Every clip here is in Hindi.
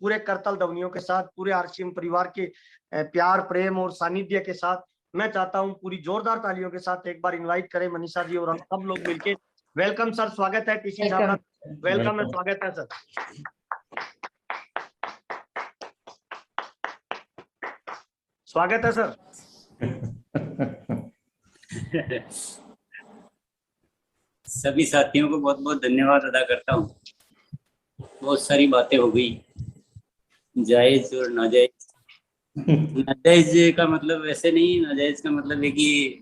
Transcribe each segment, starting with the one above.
पूरे करतल ध्वनियों के साथ, पूरे आरसीएम परिवार के प्यार, प्रेम और सानिध्य के साथ मैं चाहता हूं पूरी जोरदार तालियों के साथ एक बार इनवाइट करें मनीषा जी और हम सब लोग मिलके। वेलकम सर, स्वागत है टीसी साहब, वेलकम है, स्वागत है सर। स्वागत है सर। सभी साथियों को बहुत बहुत धन्यवाद अदा करता हूँ। बहुत सारी बातें हो गई, जायज और नाजायज। नाजायज का मतलब वैसे नहीं, नाजायज का मतलब है कि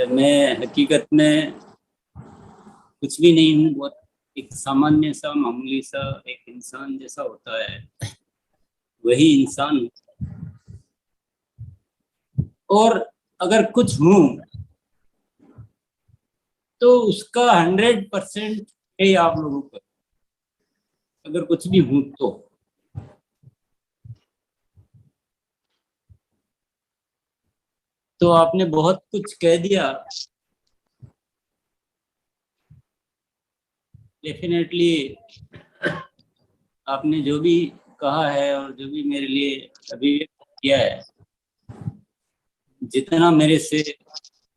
मैं हकीकत में कुछ भी नहीं हूँ, बहुत एक सामान्य सा मामूली सा एक इंसान जैसा होता है, वही इंसान हूँ। और अगर कुछ हूँ तो उसका 100% है आप लोगों पर, अगर कुछ भी हूँ तो आपने बहुत कुछ कह दिया। डेफिनेटली आपने जो भी कहा है और जो भी मेरे लिए अभिव्यक्त किया है, जितना मेरे से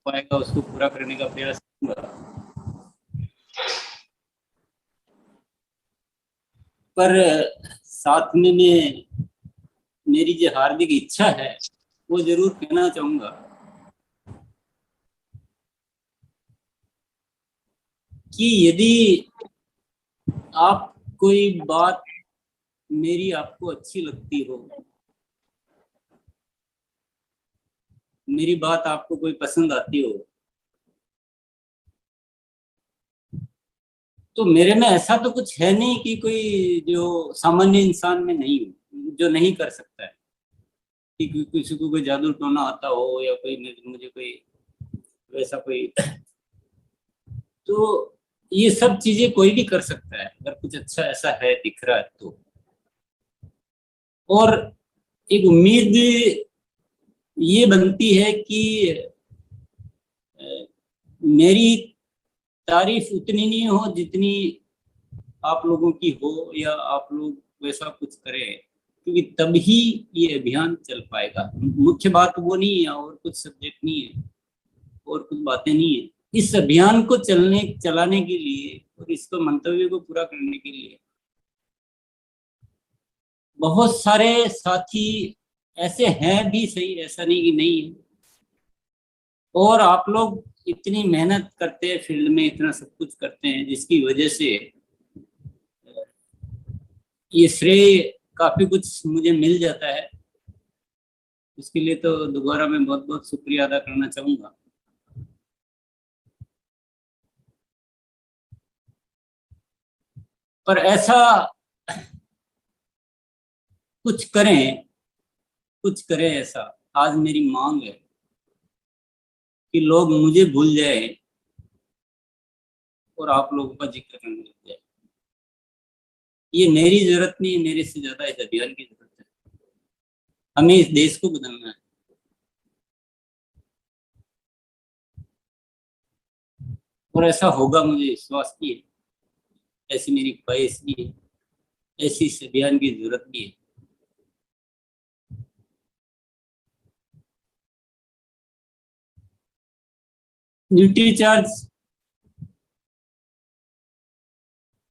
पाएगा उसको पूरा करने का प्रयास करूंगा। पर साथ में मेरी जो हार्दिक इच्छा है वो जरूर कहना चाहूंगा कि यदि आप कोई बात मेरी आपको अच्छी लगती हो, मेरी बात आपको कोई पसंद आती हो, तो मेरे में ऐसा तो कुछ है नहीं कि कोई जो सामान्य इंसान में नहीं हो, जो नहीं कर सकता है। कि किसी को कोई जादू टोना आता हो या कोई मुझे कोई वैसा कोई, तो ये सब चीजें कोई भी कर सकता है अगर कुछ अच्छा ऐसा है दिख रहा है तो। और एक उम्मीद ये बनती है कि मेरी तारीफ उतनी नहीं हो जितनी आप लोगों की हो, या आप लोग वैसा कुछ करें, क्योंकि तभी ये अभियान चल पाएगा। मुख्य बात वो नहीं है और कुछ सब्जेक्ट नहीं है और कुछ बातें नहीं है। इस अभियान को चलाने के लिए और इसको मंतव्य को पूरा करने के लिए बहुत सारे साथी ऐसे हैं भी, सही ऐसा नहीं कि नहीं है। और आप लोग इतनी मेहनत करते हैं फील्ड में, इतना सब कुछ करते हैं, जिसकी वजह से ये श्रेय काफी कुछ मुझे मिल जाता है। इसके लिए तो दोबारा मैं बहुत बहुत शुक्रिया अदा करना चाहूंगा। पर ऐसा कुछ करें ऐसा, आज मेरी मांग है कि लोग मुझे भूल जाए और आप लोगों का जिक्र करने लग जाए। ये मेरी जरूरत नहीं है, मेरे से ज्यादा इस अभियान की जरूरत है। हमें इस देश को बदलना है। और ऐसा होगा, मुझे विश्वास भी है, ऐसी मेरी ख्वाहिश भी है, ऐसी इस अभियान की जरूरत भी है। न्यूट्री चार्ज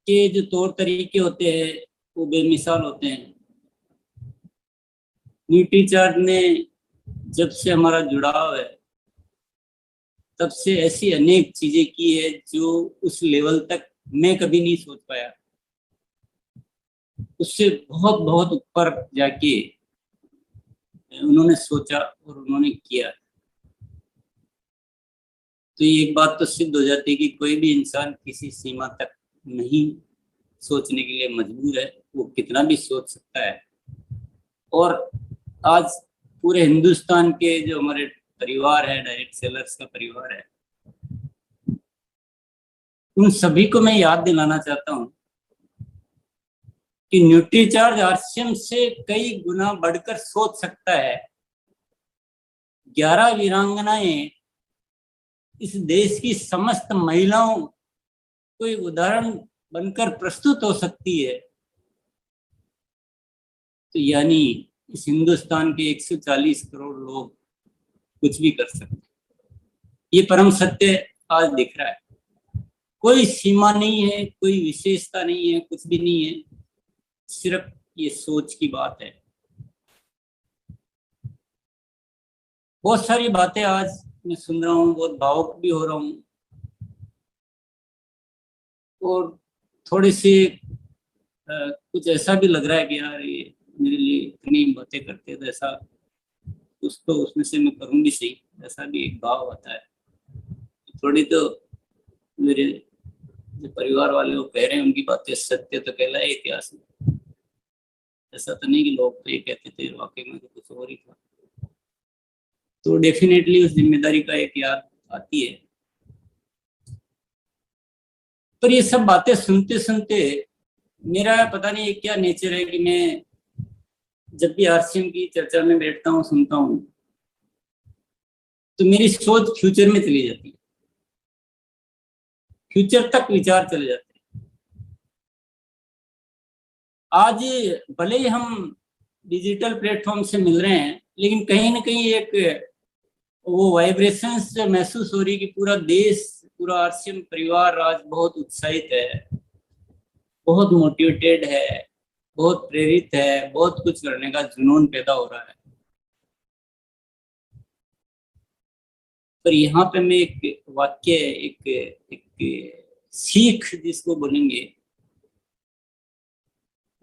के जो तौर तरीके होते हैं वो बेमिसाल होते हैं। न्यूट्री चार्ज ने जब से हमारा जुड़ाव है तब से ऐसी अनेक चीजें की है जो उस लेवल तक मैं कभी नहीं सोच पाया। उससे बहुत बहुत ऊपर जाके उन्होंने सोचा और उन्होंने किया। तो ये एक बात तो सिद्ध हो जाती है कि कोई भी इंसान किसी सीमा तक नहीं सोचने के लिए मजबूर है, वो कितना भी सोच सकता है। और आज पूरे हिंदुस्तान के जो हमारे परिवार है, डायरेक्ट सेलर्स का परिवार है, उन सभी को मैं याद दिलाना चाहता हूं कि न्यूट्रीचार्ज आरसीएम से कई गुना बढ़कर सोच सकता है। 11 वीरांगनाएं इस देश की समस्त महिलाओं को एक उदाहरण बनकर प्रस्तुत हो सकती है। तो यानी इस हिंदुस्तान के 140 करोड़ लोग कुछ भी कर सकते हैं। ये परम सत्य आज दिख रहा है। कोई सीमा नहीं है, कोई विशेषता नहीं है, कुछ भी नहीं है, सिर्फ ये सोच की बात है। बहुत सारी बातें आज मैं सुन रहा हूँ, बहुत भावुक भी हो रहा हूँ, और थोड़ी सी कुछ ऐसा भी लग रहा है कि यार ये मेरे लिए इतनी बातें करते हैं, तो ऐसा कुछ तो उसमें से मैं करूँ भी सही, ऐसा भी एक भाव आता है। थोड़ी तो मेरे जो परिवार वाले वो कह रहे हैं उनकी बातें सत्य तो कहलाए इतिहास में, ऐसा तो नहीं कि लोग तो ये कहते थे, वाकई में तो कुछ और ही था। तो डेफिनेटली उस जिम्मेदारी का एक याद आती है। पर ये सब बातें सुनते सुनते मेरा पता नहीं क्या नेचर है कि मैं जब भी आरसीएम की चर्चा में बैठता हूँ, सुनता हूँ, तो मेरी सोच फ्यूचर में चली जाती है, फ्यूचर तक विचार चले जाते हैं। आज भले ही हम डिजिटल प्लेटफॉर्म से मिल रहे हैं, लेकिन कहीं ना कहीं एक वो वाइब्रेशंस जो महसूस हो रही कि पूरा देश, पूरा आरसीएम परिवार आज बहुत उत्साहित है, बहुत मोटिवेटेड है, बहुत प्रेरित है, बहुत कुछ करने का जुनून पैदा हो रहा है। पर यहाँ पे मैं एक वाक्य, एक सीख जिसको बोलेंगे,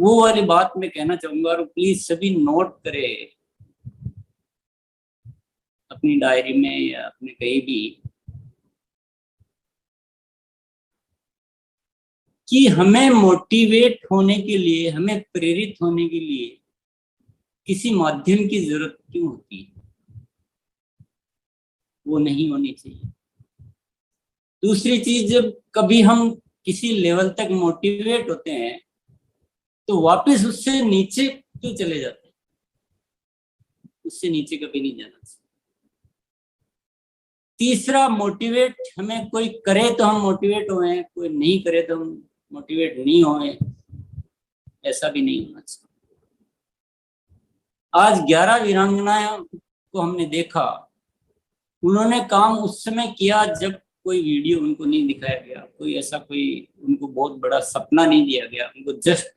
वो वाली बात मैं कहना चाहूंगा, और प्लीज सभी नोट करें अपनी डायरी में या अपने कहीं भी, कि हमें मोटिवेट होने के लिए, हमें प्रेरित होने के लिए किसी माध्यम की जरूरत क्यों होती है? वो नहीं होनी चाहिए। दूसरी चीज, जब कभी हम किसी लेवल तक मोटिवेट होते हैं तो वापस उससे नीचे क्यों चले जाते हैं? उससे नीचे कभी नहीं जाना चाहिए। तीसरा, मोटिवेट हमें कोई करे तो हम मोटिवेट होए, कोई नहीं करे तो हम मोटिवेट नहीं होए, ऐसा भी नहीं होना चाहिए। आज 11 वीरांगनाओं को हमने देखा, उन्होंने काम उस समय किया जब कोई वीडियो उनको नहीं दिखाया गया, कोई ऐसा कोई उनको बहुत बड़ा सपना नहीं दिया गया, उनको जस्ट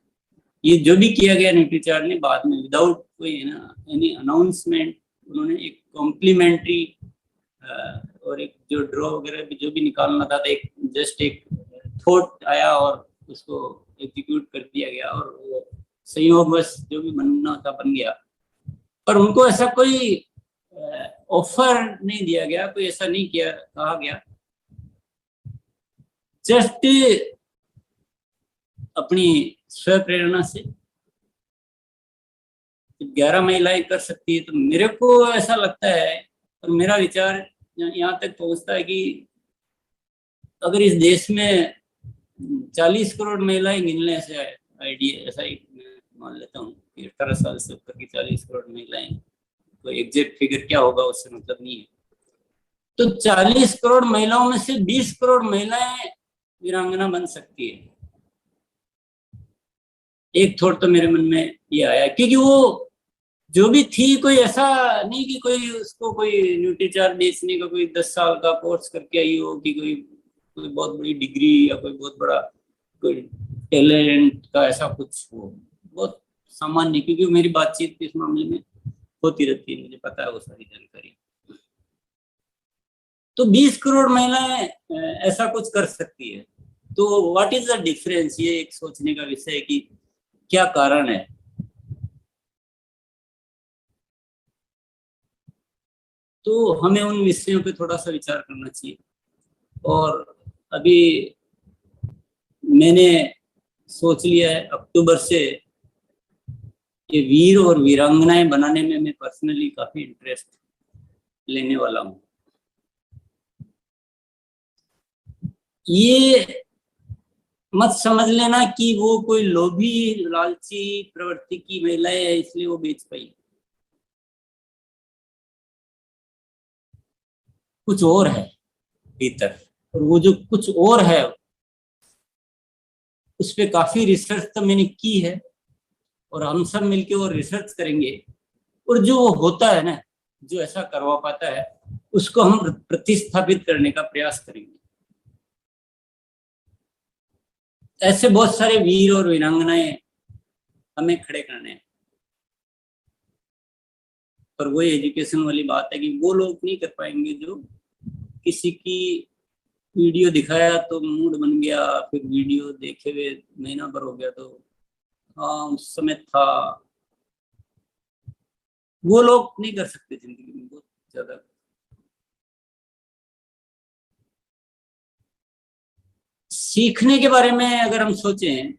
ये जो भी किया गया न्यूट्रीचार्ट ने बाद में विदाउट कोई एनी अनाउंसमेंट, उन्होंने एक कॉम्प्लीमेंट्री और एक जो ड्रॉ वगैरह भी जो भी निकालना था, एक जस्ट एक थॉट आया और उसको एग्जीक्यूट कर दिया गया, और वो संयोगवश जो भी बनना था बन गया। पर उनको ऐसा कोई ऑफर नहीं दिया गया, कोई ऐसा नहीं किया, कहा गया, जस्ट अपनी स्व प्रेरणा से 11 महिलाएं कर सकती है। तो मेरे को ऐसा लगता है, और मेरा विचार यहाँ तक पहुंचता है कि अगर इस देश में 40 करोड़ महिलाएं गिनने से आइडिया, ऐसा ही मान लेता हूँ कि 18 साल से ऊपर की 40 करोड़ महिलाएं, कोई एग्जैक्ट फिगर क्या होगा उससे मतलब नहीं है, तो 40 करोड़ महिलाओं में से 20 करोड़ महिलाएं वीरांगना बन सकती है। एक थॉट तो मेरे मन में ये आया, क्योंकि वो जो भी थी, कोई ऐसा नहीं कि कोई उसको कोई न्यूट्रीचार्ट बेचने का कोई 10 साल का कोर्स करके आई हो, कि कोई बहुत बड़ी डिग्री या कोई बहुत बड़ा कोई टैलेंट का ऐसा कुछ हो, बहुत सामान्य, क्योंकि मेरी बातचीत इस मामले में होती रहती है, मुझे पता है वो सारी जानकारी। तो 20 करोड़ महिलाएं ऐसा कुछ कर सकती है, तो व्हाट इज द डिफरेंस? ये एक सोचने का विषय है कि क्या कारण है। तो हमें उन विषयों पे थोड़ा सा विचार करना चाहिए। और अभी मैंने सोच लिया है, अक्टूबर से ये वीर और वीरांगनाएं बनाने में मैं पर्सनली काफी इंटरेस्ट लेने वाला हूँ। ये मत समझ लेना कि वो कोई लोभी लालची प्रवृत्ति की महिलाएं है इसलिए वो बेच पाई, कुछ और है भीतर, और वो जो कुछ और है उस पर काफी रिसर्च तो मैंने की है, और हम सब मिलके वो रिसर्च करेंगे, और जो वो होता है ना, जो ऐसा करवा पाता है, उसको हम प्रतिस्थापित करने का प्रयास करेंगे। ऐसे बहुत सारे वीर और वीरांगनाएं हमें खड़े करने हैं। पर वही एजुकेशन वाली बात है कि वो लोग नहीं कर पाएंगे जो किसी की वीडियो दिखाया तो मूड बन गया, फिर वीडियो देखे हुए महीना भर हो गया तो हाँ उस समय था। वो लोग नहीं कर सकते जिंदगी में बहुत ज्यादा। सीखने के बारे में अगर हम सोचें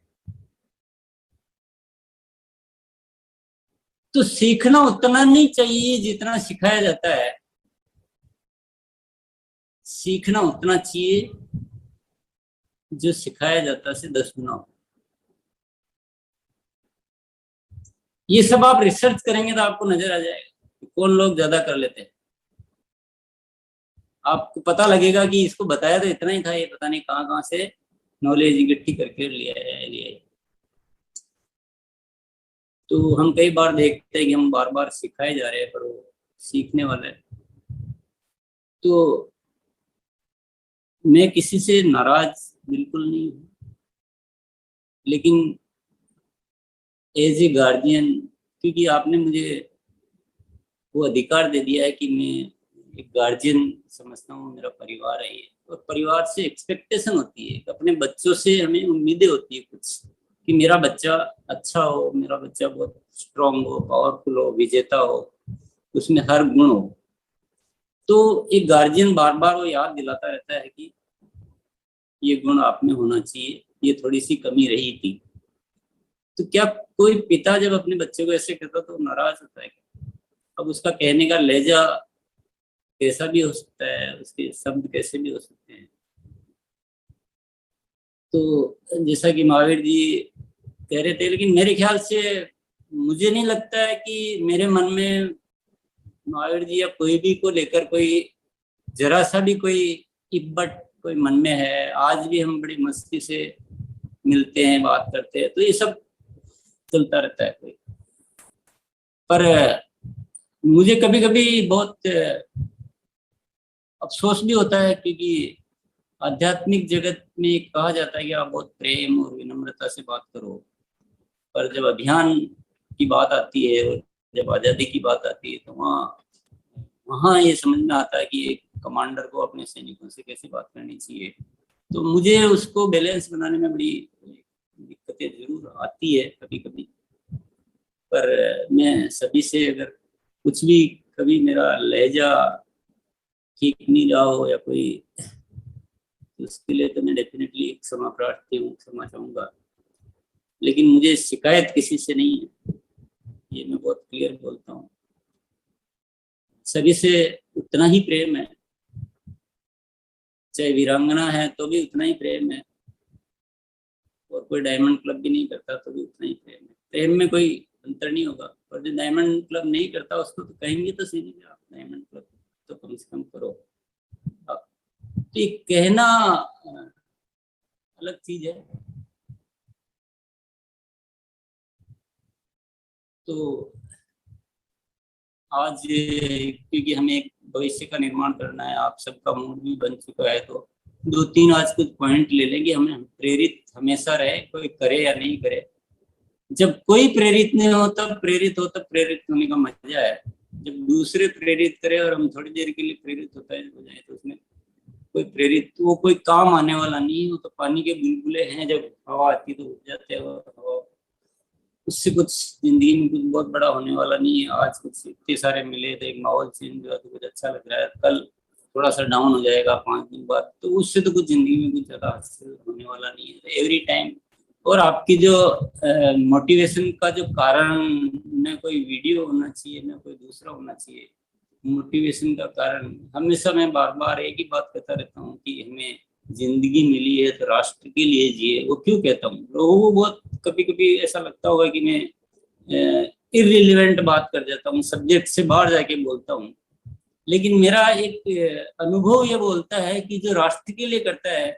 तो सीखना उतना नहीं चाहिए जितना सिखाया जाता है, सीखना उतना चाहिए जो सिखाया जाता है से 10 गुना हो। ये सब आप रिसर्च करेंगे तो आपको नजर आ जाएगा कौन लोग ज्यादा कर लेते हैं। आपको पता लगेगा कि इसको बताया तो इतना ही था, ये पता नहीं कहाँ कहाँ से नॉलेज इकट्ठी करके लिया है। तो हम कई बार देखते हैं कि हम बार बार सिखाए जा रहे हैं पर वो सीखने वाला है। तो मैं किसी से नाराज बिल्कुल नहीं हूँ, लेकिन एज ए गार्जियन, क्योंकि आपने मुझे वो अधिकार दे दिया है कि मैं एक गार्जियन समझता हूँ, मेरा परिवार है ये, और परिवार से एक्सपेक्टेशन होती है, अपने बच्चों से हमें उम्मीदें होती है कुछ, कि मेरा बच्चा अच्छा हो, मेरा बच्चा बहुत स्ट्रांग हो, पावरफुल हो, विजेता हो, उसमें हर गुण हो। तो एक गार्जियन बार बार वो याद दिलाता रहता है कि ये गुण आप में होना चाहिए, ये थोड़ी सी कमी रही थी। तो क्या कोई पिता जब अपने बच्चे को ऐसे कहता तो नाराज होता है? अब उसका कहने का लहजा कैसा भी हो सकता है, उसके शब्द कैसे भी हो सकते हैं। तो जैसा कि महावीर जी कह रहे थे, लेकिन मेरे ख्याल से मुझे नहीं लगता है कि मेरे मन में महावीर जी या कोई भी को लेकर कोई जरा सा भी कोई इब्बट कोई मन में है। आज भी हम बड़ी मस्ती से मिलते हैं, बात करते हैं, तो ये सब चलता रहता है कोई। पर मुझे कभी कभी बहुत अफसोस भी होता है, क्योंकि आध्यात्मिक जगत में कहा जाता है कि आप बहुत प्रेम और विनम्रता से बात करो, पर जब अभियान की बात आती है और जब आजादी की बात आती है तो वहाँ ये समझ में आता है कि एक कमांडर को अपने सैनिकों से कैसे बात करनी चाहिए। तो मुझे उसको बैलेंस बनाने में बड़ी दिक्कतें जरूर आती है कभी कभी। पर मैं सभी से अगर कुछ भी कभी मेरा लहजा ठीक नहीं रहा हो या कोई, तो उसके लिए तो मैं डेफिनेटली क्षमा प्रार्थी हूँ, क्षमा चाहूंगा। लेकिन मुझे शिकायत किसी से नहीं है, ये मैं बहुत क्लियर बोलता हूँ। सभी से उतना ही प्रेम है, चाहे वीरांगना है तो भी उतना ही प्रेम है, और कोई डायमंड क्लब भी नहीं करता तो भी उतना ही प्रेम है। प्रेम में कोई अंतर नहीं होगा। और जो डायमंड क्लब नहीं करता उसको तो कहेंगे तो सही नहीं, आप डायमंड क्लब तो कम से कम करो। तो ये कहना अलग चीज है। तो आज क्योंकि हमें एक भविष्य का निर्माण करना है, आप सबका मूड भी बन चुका है, तो 2-3 आज कुछ पॉइंट ले लेंगे। हमें प्रेरित हमेशा रहे, कोई करे या नहीं करे। जब कोई प्रेरित नहीं हो तब प्रेरित हो, तब प्रेरित होने का मजा है। जब दूसरे प्रेरित करे और हम थोड़ी देर के लिए प्रेरित हो जाए तो उसमें कोई प्रेरित, वो कोई काम आने वाला नहीं हो। तो पानी के बुलबुले हैं, जब हवा आती तो उठ जाते हैं, हवा उससे कुछ जिंदगी में कुछ बहुत बड़ा होने वाला नहीं है। आज कुछ इतने सारे मिले तो एक माहौल चेंज हुआ तो कुछ अच्छा लग रहा है, कल थोड़ा सा डाउन हो जाएगा 5 दिन बाद, तो उससे तो कुछ जिंदगी में कुछ ज्यादा हासिल होने वाला नहीं है। एवरी टाइम और आपकी जो मोटिवेशन का जो कारण, न कोई वीडियो होना चाहिए न कोई दूसरा होना चाहिए। मोटिवेशन का कारण हमेशा मैं बार बार एक ही बात कहता रहता हूँ कि हमें जिंदगी मिली है तो राष्ट्र के लिए जिए। वो क्यों कहता हूँ, लोगों को बहुत कभी कभी ऐसा लगता होगा कि मैं इररिलेवेंट बात कर जाता हूँ, सब्जेक्ट से बाहर जाके बोलता हूँ। लेकिन मेरा एक अनुभव ये बोलता है कि जो राष्ट्र के लिए करता है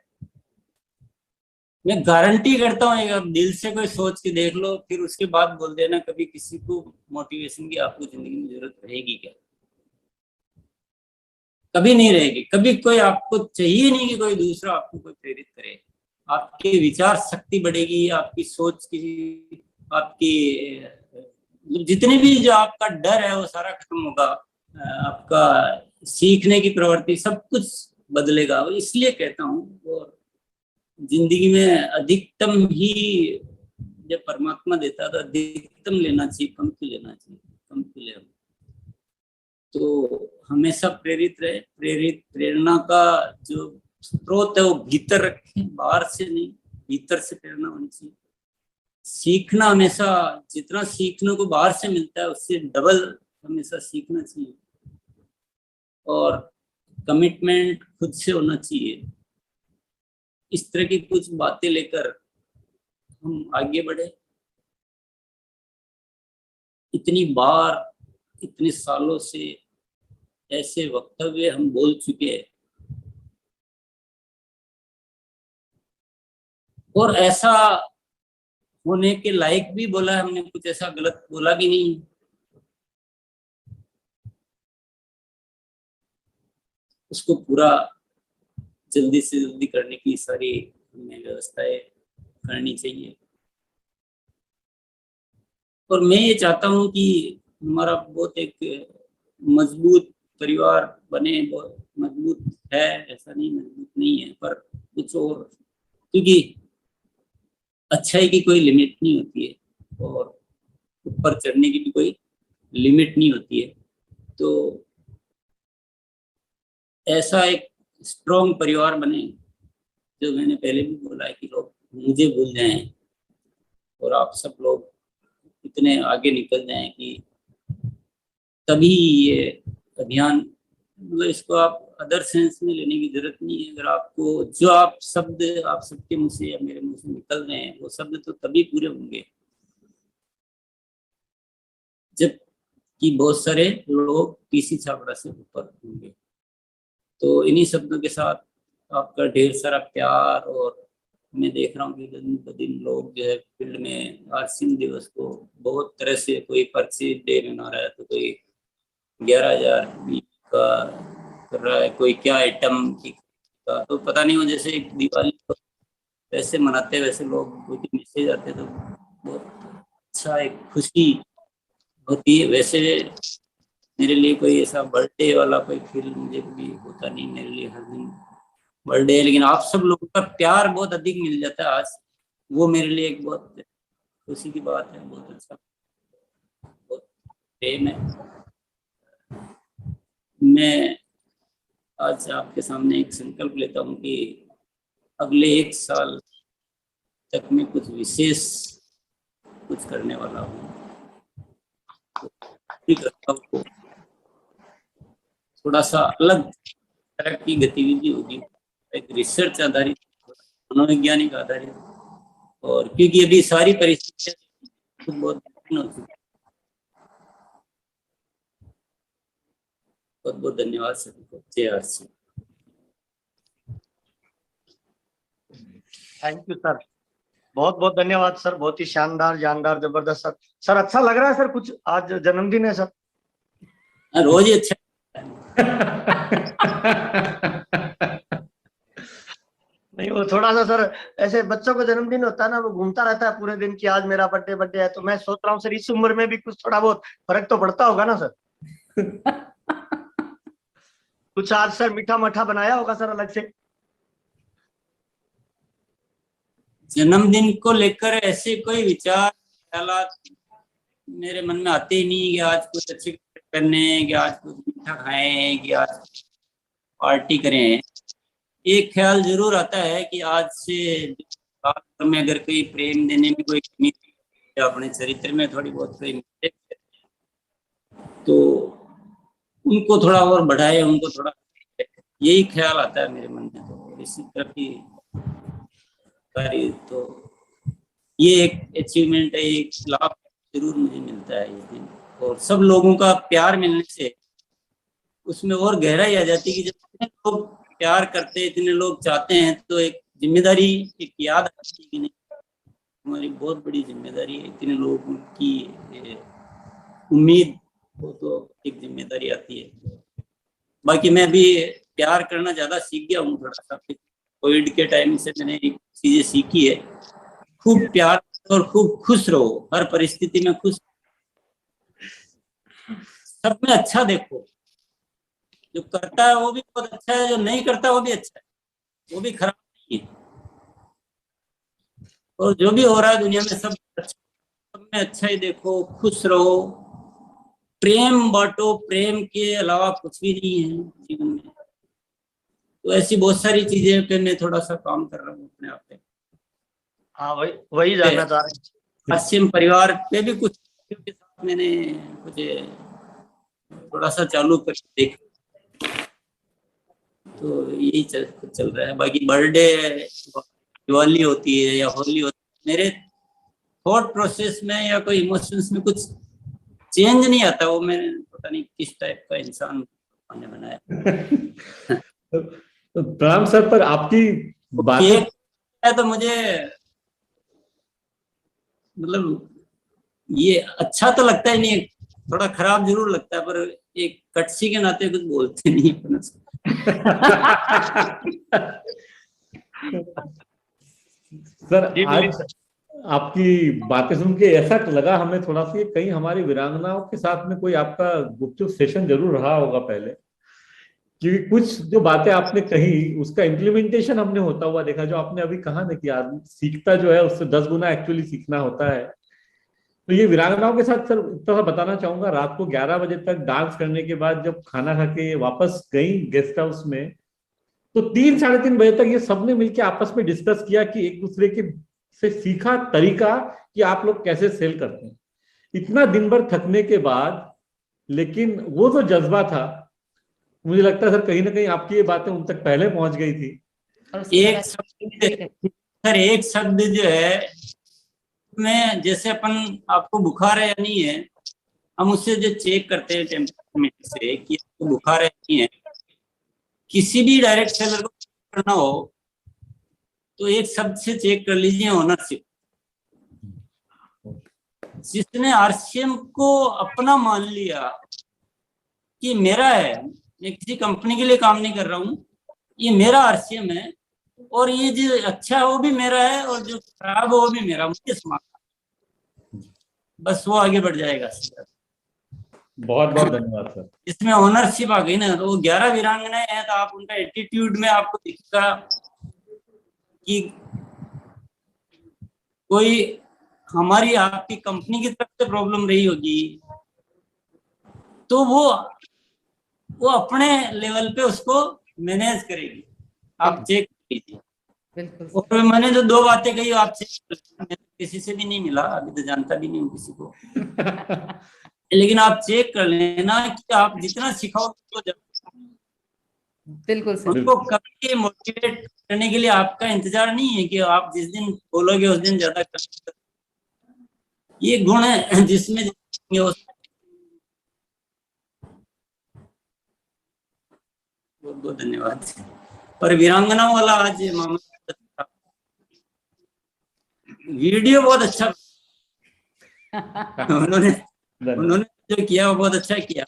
मैं गारंटी करता हूँ, एक आप दिल से कोई सोच के देख लो, फिर उसके बाद बोल देना कभी किसी को मोटिवेशन की आपको जिंदगी में जरूरत रहेगी क्या? कभी नहीं रहेगी। कभी कोई आपको चाहिए नहीं कि कोई दूसरा आपको कोई प्रेरित करे। आपकी विचार शक्ति बढ़ेगी, आपकी सोच की, आपकी जितने भी जो आपका डर है वो सारा खत्म होगा। आपका सीखने की प्रवृत्ति सब कुछ बदलेगा। इसलिए कहता हूँ, और जिंदगी में अधिकतम ही जब परमात्मा देता है तो अधिकतम लेना चाहिए, कम क्यों लेना चाहिए? कम क्यों ले? तो हमेशा प्रेरित रहे। प्रेरणा का जो स्रोत है वो भीतर रखें, बाहर से नहीं, भीतर से प्रेरणा होनी चाहिए। सीखना हमेशा, जितना सीखने को बाहर से मिलता है उससे डबल हमेशा सीखना चाहिए। और कमिटमेंट खुद से होना चाहिए। इस तरह की कुछ बातें लेकर हम आगे बढ़े। इतनी बार, इतने सालों से ऐसे वक्तव्य हम बोल चुके हैं, और ऐसा होने के लायक भी बोला है हमने, कुछ ऐसा गलत बोला भी नहीं। उसको पूरा जल्दी से जल्दी करने की सारी हमें व्यवस्थाएं करनी चाहिए। और मैं ये चाहता हूँ कि हमारा बहुत एक मजबूत परिवार बने। बहुत मजबूत है, ऐसा नहीं मजबूत नहीं है, पर कुछ और, क्योंकि अच्छाई की कोई लिमिट नहीं होती है और ऊपर चढ़ने की भी कोई लिमिट नहीं होती है। तो ऐसा एक स्ट्रॉन्ग परिवार बने, जो मैंने पहले भी बोला है कि लोग मुझे भूल जाएं और आप सब लोग इतने आगे निकल जाएं कि तभी ये अभियान, मतलब इसको आप अदर सेंस में लेने की जरूरत नहीं है। अगर आपको जो आप शब्द आप सबके मुंह से या मेरे मुंह से निकल रहे हैं, वो शब्द तो तभी पूरे होंगे जब कि बहुत सारे लोग तीसरी छावड़ा से ऊपर होंगे। तो इन्हीं शब्दों के साथ आपका ढेर सारा प्यार। और मैं देख रहा हूँ कि दिन ब दिन लोग जो है फील्ड में आर्सिन दिवस को बहुत तरह से, कोई पर्ची डे मना रहा है, तो कोई 11,000 का कर रहा है, कोई क्या आइटम का, तो पता नहीं हो। जैसे एक दिवाली को वैसे मनाते हैं, वैसे लोग कोई मैसेज आते तो बहुत अच्छा, एक खुशी होती है। वैसे मेरे लिए कोई ऐसा बर्थडे वाला कोई फील मुझे कभी होता नहीं। मेरे लिए हर दिन बर्थडे है, लेकिन आप सब लोगों का प्यार बहुत अधिक मिल जाता है आज। वो मेरे लिए एक बहुत खुशी की बात है। बहुत अच्छा, बहुत प्रेम है। मैं आज आपके सामने एक संकल्प लेता हूँ कि अगले 1 साल तक मैं कुछ विशेष कुछ करने वाला हूँ। तो थोड़ा सा अलग तरह की गतिविधि होगी, एक रिसर्च आधारित, मनोवैज्ञानिक आधारित। और क्योंकि अभी सारी परिस्थितियां बहुत कठिन हो चुकी है। बहुत बहुत धन्यवाद सभी को। जय आरसी। थैंक यू सर, बहुत बहुत धन्यवाद सर। बहुत ही शानदार, जानदार, जबरदस्त सर। सर अच्छा लग रहा है सर, कुछ आज जन्मदिन है सर? रोज ही अच्छा नहीं, वो थोड़ा सा सर, ऐसे बच्चों का जन्मदिन होता है ना, वो घूमता रहता है पूरे दिन कि आज मेरा बर्थडे बर्थडे है। तो मैं सोच रहा हूँ सर, इस उम्र में भी कुछ थोड़ा बहुत फर्क तो पड़ता होगा ना सर? कुछ आज सर मीठा मठा बनाया होगा सर अलग से? जन्मदिन को लेकर ऐसे कोई विचार ख्यालात मेरे मन में आते ही नहीं कि आज कुछ अच्छे करने हैं, कि आज कुछ मीठा खाएं, कि आज पार्टी करें। एक ख्याल जरूर आता है कि आज से में अगर कोई प्रेम देने में कोई कमी या अपने चरित्र में थोड़ी बहुत कोई मिस्टेक, तो उनको थोड़ा और बढ़ाए, उनको थोड़ा, यही ख्याल आता है मेरे मन में। तो इसी तरह की कार्य, तो ये एक अचीवमेंट है, एक लाभ जरूर मुझे मिलता है इस दिन। और सब लोगों का प्यार मिलने से उसमें और गहराई आ जाती है कि जब इतने लोग प्यार करते, इतने लोग चाहते हैं, तो एक जिम्मेदारी एक याद आती है कि नहीं, हमारी बहुत बड़ी जिम्मेदारी है, इतने लोगों की उम्मीद हो तो एक जिम्मेदारी आती है। बाकी मैं भी प्यार करना ज्यादा सीख गया हूँ थोड़ा सा, कोविड के टाइम से मैंने एक चीजें सीखी है, खूब प्यार और खूब खुश रहो, हर परिस्थिति में खुश, सब में अच्छा देखो, जो करता है वो भी बहुत अच्छा है, जो नहीं करता वो भी अच्छा है, वो भी खराब नहीं है। और जो भी हो रहा है दुनिया में सब में अच्छा ही देखो, खुश रहो, प्रेम बांटो, प्रेम के अलावा कुछ भी नहीं है जीवन में। तो ऐसी बहुत सारी चीजें पे मैं थोड़ा सा काम कर रहा हूँ अपने आप पे। हाँ, वही जानना चाह रहे हैं। पश्चिम परिवार पे भी कुछ के साथ मैंने कुछ थोड़ा सा चालू कर देख, तो यही चल रहा है। बाकी बर्थडे, दिवाली होती है या होली होती है, मेरे थॉट प्रोसेस में या कोई इमोशंस में कुछ चेंज नहीं आता। वो मैं पता नहीं किस टाइप का इंसान ने बनाया। तो प्रणाम सर, पर आपकी बातें है तो मुझे मतलब ये अच्छा तो लगता ही नहीं, थोड़ा खराब जरूर लगता है, पर एक कटसी के नाते कुछ बोलते नहीं अपने से। सर आज आपकी बातें सुन के ऐसा लगा हमें थोड़ा सा, कहीं हमारी वीरांगनाओं के साथ में कोई आपका गुपचुप सेशन जरूर रहा होगा पहले, क्योंकि कुछ जो बातें आपने कही उसका इम्प्लीमेंटेशन हमने होता हुआ देखा। जो आपने अभी कहा ना कि आदमी सीखता जो है उससे 10 गुना एक्चुअली सीखना होता है। तो ये वीरांगनाओं के साथ सर इतना सा बताना चाहूंगा, रात को 11 बजे तक डांस करने के बाद जब खाना खा के वापस गई गेस्ट हाउस में, तो 3-3:30 बजे तक ये सबने मिलकर आपस में डिस्कस किया कि एक दूसरे के से सीखा तरीका कि आप लोग कैसे सेल करते हैं। इतना दिन भर थकने के बाद, लेकिन वो जो जज्बा था, मुझे लगता है सर कहीं ना कहीं आपकी ये बातें उन तक पहले पहुंच गई थी। एक शब्द जो है में, जैसे अपन आपको बुखार है या नहीं है, हम उससे जो चेक करते हैं टेम्परेचर से कि आपको बुखार है या नहीं है, किसी भी डायरेक्ट सेलर को करना हो तो एक शब्द से चेक कर लीजिए, ओनरशिप। जिसने आरसीएम को अपना मान लिया कि मेरा है, मैं किसी कंपनी के लिए काम नहीं कर रहा हूँ, ये मेरा आरसीएम है, और ये जो अच्छा है वो भी मेरा है और जो खराब है वो भी मेरा, मुझे समाप्त, बस वो आगे बढ़ जाएगा। बहुत बहुत धन्यवाद सर। इसमें ओनरशिप आ गई ना, तो वो 11 वीरांगनाएं हैं, तो आप उनका एटीट्यूड में आपको दिखेगा कि कोई हमारी आपकी कंपनी की तरफ से प्रॉब्लम रही होगी तो वो अपने लेवल पे उसको मैनेज करेगी। आप चेक कीजिए। और मैंने जो 2 बातें कही आप चेक, किसी से भी नहीं मिला, अभी तो जानता भी नहीं हूँ किसी को। लेकिन आप चेक कर लेना कि आप जितना सिखाओ तो बिल्कुल सर, उनको कभी मोटिवेट करने के लिए आपका इंतजार नहीं है कि आप जिस दिन बोलोगे उस दिन ज्यादा कर। ये गुण है जिसमें बहुत बहुत धन्यवाद। और वीरांगनाओं वाला आज मामला, वीडियो बहुत अच्छा उन्होंने जो किया वो बहुत अच्छा किया।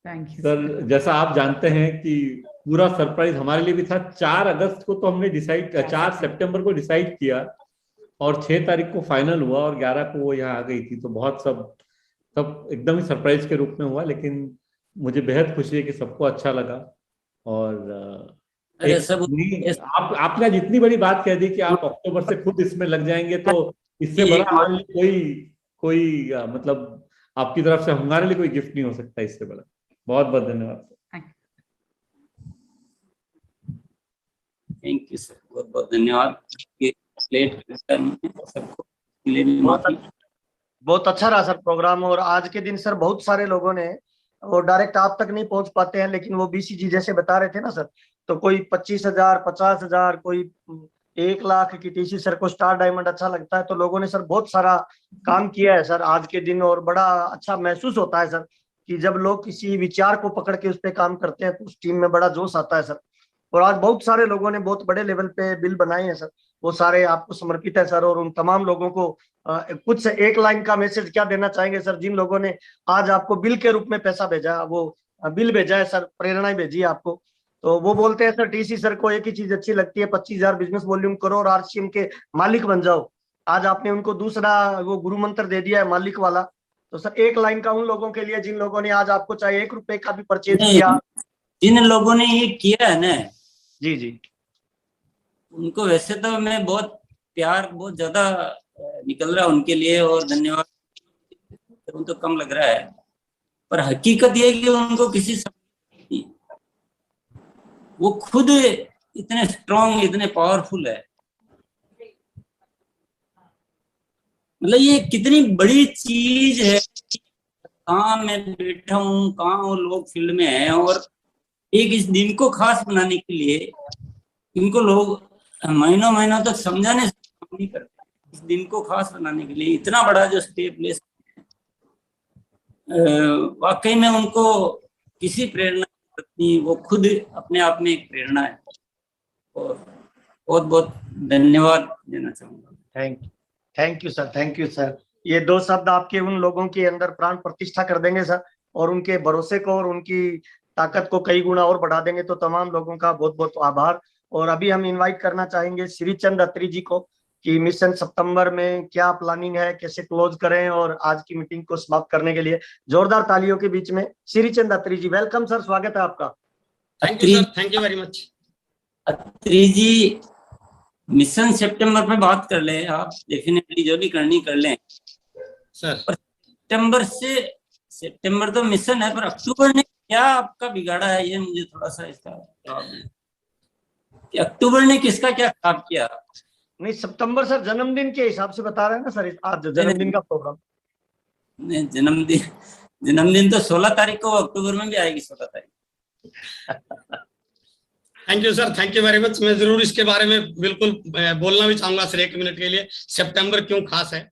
थैंक यू सर जैसा आप जानते हैं कि पूरा सरप्राइज हमारे लिए भी था। 4 अगस्त को तो हमने डिसाइड, 4 सितंबर को डिसाइड किया और 6 तारीख को फाइनल हुआ और 11 को वो यहाँ आ गई थी। तो बहुत सब एकदम ही सरप्राइज के रूप में हुआ, लेकिन मुझे बेहद खुशी है कि सबको अच्छा लगा। और आपने जितनी बड़ी बात कह दी कि आप अक्टूबर से खुद इसमें लग जाएंगे, तो इससे बड़ा हमारे लिए कोई मतलब आपकी तरफ से हमारे लिए कोई गिफ्ट नहीं हो सकता इससे बड़ा। बहुत बहुत धन्यवाद सर। थैंक यू सर, बहुत बहुत धन्यवाद। सबको बहुत अच्छा रहा सर प्रोग्राम। और आज के दिन सर बहुत सारे लोगों ने, वो डायरेक्ट आप तक नहीं पहुंच पाते हैं, लेकिन वो बीसीजी जैसे बता रहे थे ना सर, तो कोई 25,000, 50,000, कोई 1 लाख की टीसी सर को स्टार डायमंड अच्छा लगता है। तो लोगों ने सर बहुत सारा काम किया है सर आज के दिन, और बड़ा अच्छा महसूस होता है सर कि जब लोग किसी विचार को पकड़ के उस पर काम करते हैं तो उस टीम में बड़ा जोश आता है सर। और आज बहुत सारे लोगों ने बहुत बड़े लेवल पे बिल बनाए हैं सर, वो सारे आपको समर्पित है सर। और उन तमाम लोगों को कुछ से एक लाइन का मैसेज क्या देना चाहेंगे सर, जिन लोगों ने आज आपको बिल के रूप में पैसा भेजा, वो बिल भेजा है सर, प्रेरणाएं भेजी है आपको। तो वो बोलते हैं सर, टीसी सर को एक ही चीज अच्छी लगती है, 25,000 बिजनेस वॉल्यूम करो और आरसीएम के मालिक बन जाओ। आज आपने उनको दूसरा वो गुरु मंत्र दे दिया है, मालिक वाला। तो सर एक लाइन का उन लोगों के लिए जिन लोगों ने आज आपको चाहे 1 रुपए का भी परचेज किया। जिन लोगों ने ये किया है ना, जी जी, उनको वैसे तो मैं बहुत प्यार बहुत ज्यादा निकल रहा है उनके लिए, और धन्यवाद तो कम लग रहा है, पर हकीकत ये है कि उनको किसी वो खुद इतने स्ट्रांग, इतने पावरफुल है। मतलब ये कितनी बड़ी चीज है, कहाँ मैं बैठा हूँ, कहाँ वो लोग फील्ड में हैं, और एक इस दिन को खास बनाने के लिए इनको लोग महीनों महीनों तक समझाने से काम नहीं करते। इस दिन को खास बनाने के लिए इतना बड़ा जो स्टेप ले, वाकई में उनको किसी प्रेरणा नहीं, वो खुद अपने आप में एक प्रेरणा है। और बहुत बहुत धन्यवाद देना चाहूंगा। Thank you sir, thank you sir. ये 2 शब्द आपके उन लोगों के अंदर प्राण प्रतिष्ठा कर देंगे सर, और उनके भरोसे को और उनकी ताकत को कई गुना और बढ़ा देंगे। तो तमाम लोगों का बहुत बहुत आभार। और अभी हम इनवाइट करना चाहेंगे श्रीचंद अत्री जी को कि मिशन सितंबर में क्या प्लानिंग है, कैसे क्लोज करें, और आज की मीटिंग को समाप्त करने के लिए जोरदार तालियों के बीच में श्रीचंद अत्री जी, वेलकम सर, स्वागत है आपका। Thank you sir, thank you very much. Atri ji, mission सितंबर पे बात कर ले आप, डेफिनेटली जो भी करनी कर लें सर। सितंबर तो मिशन है, पर अक्टूबर ने क्या आपका बिगाड़ा है, ये मुझे थोड़ा सा इसका जवाब दें कि अक्टूबर ने किसका क्या खराब किया। नहीं, सितंबर सर जन्मदिन के हिसाब से बता रहे हैं ना सर, आज जन्मदिन का प्रोग्राम। नहीं, जन्मदिन तो 16 तारीख को, अक्टूबर में भी आएगी 16 तारीख। Thank you sir, thank you very much. मैं जरूर इसके बारे में बिल्कुल बोलना भी चाहूंगा सर 1 मिनट के लिए, सितंबर क्यों खास है।